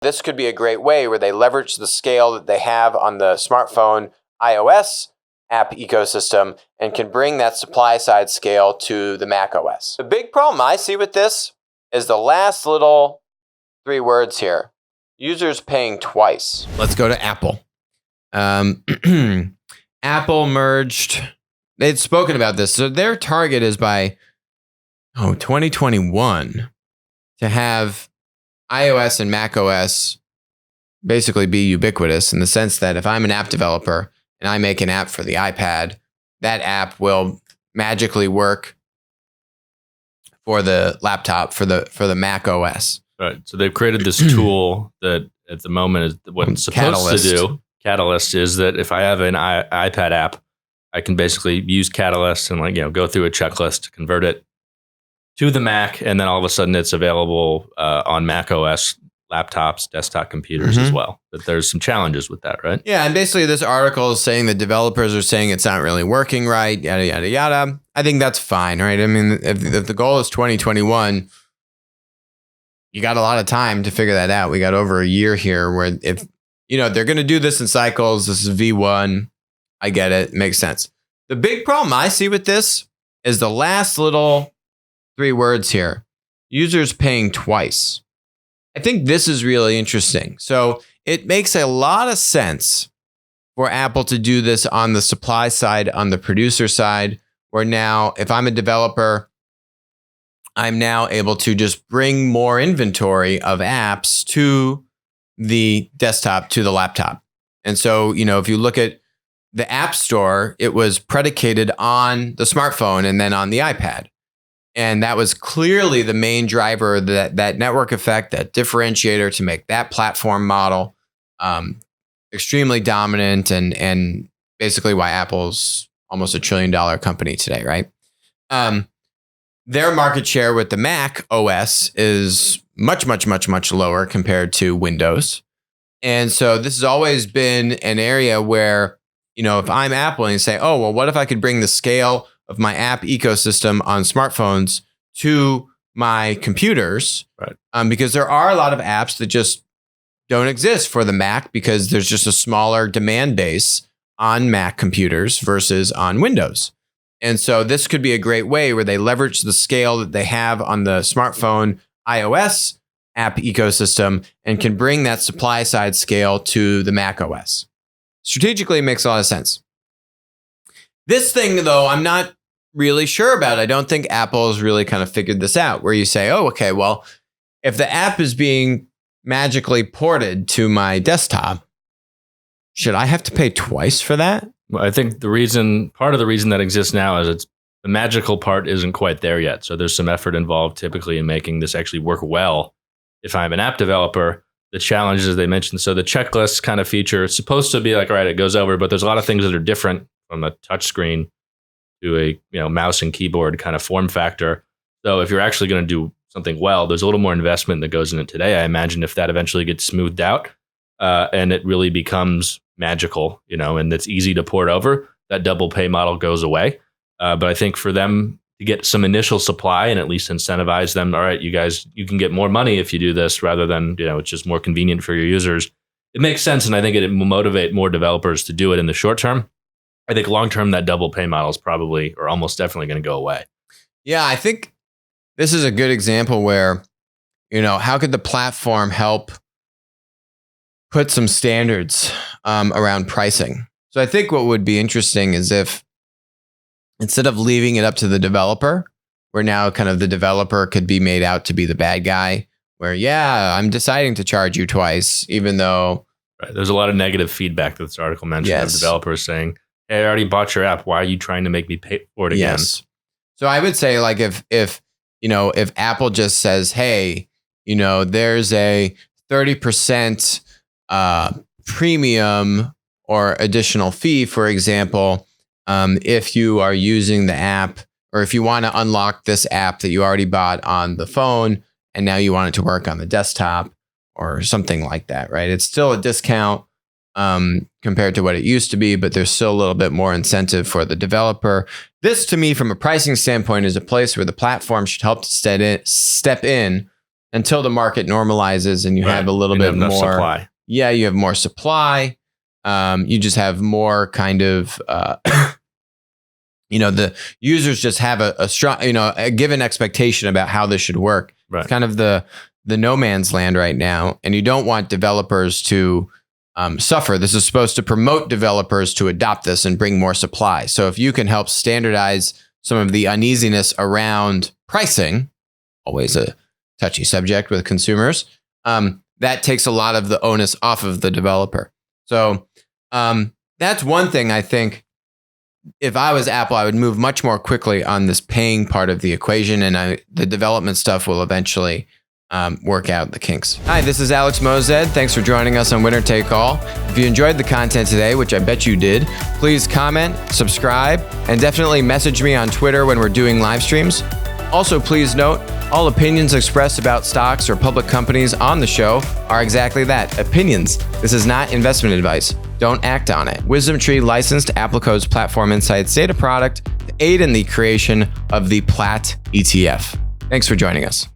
This could be a great way where they leverage the scale that they have on the smartphone iOS app ecosystem and can bring that supply side scale to the macOS. The big problem I see with this is the last little 3 words here. Users paying twice. Let's go to Apple. Apple merged. They'd spoken about this. So their target is by 2021 to have iOS and macOS basically be ubiquitous in the sense that if I'm an app developer and I make an app for the iPad, that app will magically work for the laptop, for the Mac OS. Right. So they've created this tool that at the moment is what it's supposed to do. Catalyst is that if I have an iPad app, I can basically use Catalyst and go through a checklist, convert it to the Mac, and then all of a sudden it's available on Mac OS laptops, desktop computers as well. But there's some challenges with that, right? Yeah, and basically this article is saying the developers are saying it's not really working right, yada, yada, yada. I think that's fine, right? I mean, if the goal is 2021, you got a lot of time to figure that out. We got over a year here where if, they're going to do this in cycles, this is V1, I get it, makes sense. The big problem I see with this is the last little 3 words here, users paying twice. I think this is really interesting. So it makes a lot of sense for Apple to do this on the supply side, on the producer side, where now if I'm a developer, I'm now able to just bring more inventory of apps to the desktop, to the laptop. And so, if you look at the App Store, it was predicated on the smartphone and then on the iPad. And that was clearly the main driver, that network effect, that differentiator to make that platform model extremely dominant and basically why Apple's almost $1 trillion company today, right? Their market share with the Mac OS is much, much, much, much lower compared to Windows. And so this has always been an area where, if I'm Apple and you say, oh, well, what if I could bring the scale of my app ecosystem on smartphones to my computers, right? Because there are a lot of apps that just don't exist for the Mac because there's just a smaller demand base on Mac computers versus on Windows. And so this could be a great way where they leverage the scale that they have on the smartphone iOS app ecosystem and can bring that supply side scale to the Mac OS. Strategically, it makes a lot of sense. This thing, though, I'm not really sure about. I don't think Apple has really kind of figured this out, where you say, oh, okay, well, if the app is being magically ported to my desktop, should I have to pay twice for that? Well, I think part of the reason that exists now is the magical part isn't quite there yet. So there's some effort involved typically in making this actually work well. If I'm an app developer, the challenges, as they mentioned, so the checklist kind of feature, it's supposed to be like, all right, it goes over, but there's a lot of things that are different from a touch screen to a mouse and keyboard kind of form factor. So if you're actually going to do something well, there's a little more investment that goes in it today. I imagine if that eventually gets smoothed out and it really becomes magical, and it's easy to port over, that double pay model goes away. But I think for them to get some initial supply and at least incentivize them, all right, you guys, you can get more money if you do this rather than, it's just more convenient for your users. It makes sense. And I think it will motivate more developers to do it in the short term. I think long-term, that double pay model is probably or almost definitely going to go away. Yeah, I think this is a good example where, how could the platform help put some standards around pricing? So I think what would be interesting is if instead of leaving it up to the developer, where now kind of the developer could be made out to be the bad guy, where, yeah, I'm deciding to charge you twice, even though... Right. There's a lot of negative feedback that this article mentioned of developers saying, hey, I already bought your app. Why are you trying to make me pay for it again? Yes. So I would say, like, if Apple just says, hey, there's a 30% premium or additional fee, for example, if you are using the app, or if you want to unlock this app that you already bought on the phone and now you want it to work on the desktop or something like that, right? It's still a discount compared to what it used to be, but there's still a little bit more incentive for the developer. This, to me, from a pricing standpoint, is a place where the platform should help to step in until the market normalizes and you have a little You bit have enough more supply. Yeah, you have more supply. You just have more kind of, the users just have a strong, a given expectation about how this should work. Right. It's kind of the no man's land right now. And you don't want developers to suffer. This is supposed to promote developers to adopt this and bring more supply. So if you can help standardize some of the uneasiness around pricing, always a touchy subject with consumers, that takes a lot of the onus off of the developer. So that's one thing I think if I was Apple, I would move much more quickly on this paying part of the equation, and the development stuff will eventually work out the kinks. Hi, this is Alex Mozed. Thanks for joining us on Winner Take All. If you enjoyed the content today, which I bet you did, please comment, subscribe, and definitely message me on Twitter when we're doing live streams. Also, please note, all opinions expressed about stocks or public companies on the show are exactly that, opinions. This is not investment advice. Don't act on it. WisdomTree licensed Applico's Platform Insights data product to aid in the creation of the PLAT ETF. Thanks for joining us.